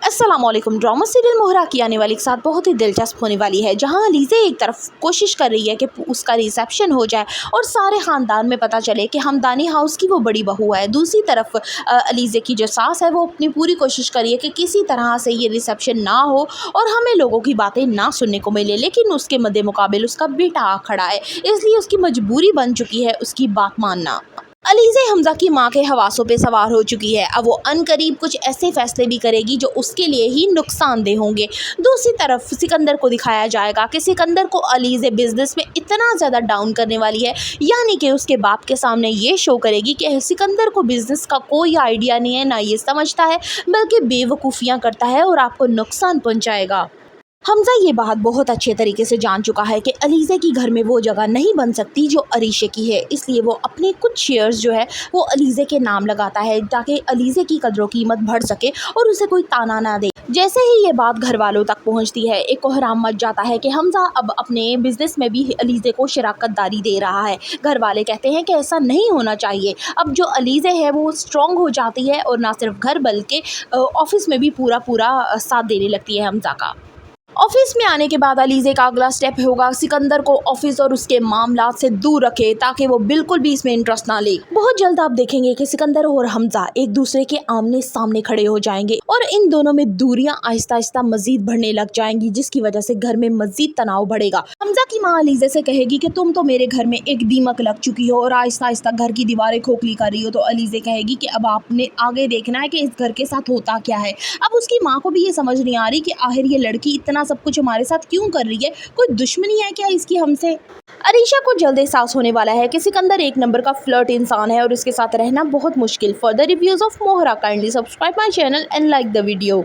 अस्सलामुअलैकुम। Drama serial मोहरा की आने वाली के साथ बहुत ही दिलचस्प होने वाली है, जहां अलीज़े एक तरफ कोशिश कर रही है कि उसका रिसेप्शन हो जाए और सारे ख़ानदान में पता चले कि हमदानी हाउस की वो बड़ी बहू है। दूसरी तरफ अलीज़े की जो सास है वो अपनी पूरी कोशिश कर रही है कि किसी तरह से ये रिसेप्शन ना हो और हमें लोगों की बातें ना सुनने को मिले, लेकिन उसके मद्दे मुकाबिल उसका बेटा आ खड़ा है, इसलिए उसकी मजबूरी बन चुकी है उसकी बात मानना। अलीज़े हमज़ा की मां के हवासों पे सवार हो चुकी है। अब वो अनकरीब कुछ ऐसे फैसले भी करेगी जो उसके लिए ही नुकसानदेह होंगे। दूसरी तरफ सिकंदर को दिखाया जाएगा कि सिकंदर को अलीज़े बिजनेस में इतना ज़्यादा डाउन करने वाली है, यानी कि उसके बाप के सामने ये शो करेगी कि सिकंदर को बिजनेस का कोई आइडिया नहीं है, ना ये समझता है, बल्कि बेवकूफ़ियाँ करता है और आपको नुकसान पहुँचाएगा। हमज़ा ये बात बहुत अच्छे तरीके से जान चुका है कि अलीज़े की घर में वो जगह नहीं बन सकती जो अरीशे की है, इसलिए वो अपने कुछ शेयर्स जो है वो अलीज़े के नाम लगाता है ताकि अलीज़े की कदर कीमत बढ़ सके और उसे कोई ताना ना दे। जैसे ही ये बात घर वालों तक पहुंचती है, एक कोहराम मच जाता है कि हमज़ा अब अपने बिजनेस में भी अलीज़े को शराकतदारी दे रहा है। घर वाले कहते हैं कि ऐसा नहीं होना चाहिए। अब जो अलीज़े है वो स्ट्रॉन्ग हो जाती है और ना सिर्फ घर बल्कि ऑफिस में भी पूरा साथ देने लगती है हमज़ा का। ऑफिस में आने के बाद अलीज़े का अगला स्टेप होगा सिकंदर को ऑफिस और उसके मामलात से दूर रखे ताकि वो बिल्कुल भी इसमें इंटरेस्ट ना ले। बहुत जल्द आप देखेंगे कि सिकंदर और हमज़ा एक दूसरे के आमने सामने खड़े हो जाएंगे और इन दोनों में दूरियां आहिस्ता आहिस्ता मजीद बढ़ने लग जाएंगी, जिसकी वजह से घर में मजीद तनाव बढ़ेगा। हमज़ा की माँ अलीज़े से कहेगी कि तुम तो मेरे घर में एक दीमक लग चुकी हो और आहिस्ता आहिस्ता घर की दीवारें खोखली कर रही हो। तो अलीज़े कहेगी कि अब आपने आगे देखना है कि इस घर के साथ होता क्या है। अब उसकी माँ को भी ये समझ नहीं आ रही कि आखिर ये लड़की इतना सब कुछ हमारे साथ क्यों कर रही है, कोई दुश्मनी है क्या इसकी हमसे। अरीशा को जल्द एहसास होने वाला है कि सिकंदर एक नंबर का फ्लर्ट इंसान है और इसके साथ रहना बहुत मुश्किल। Further reviews of Mohra, kindly subscribe my channel and like the video.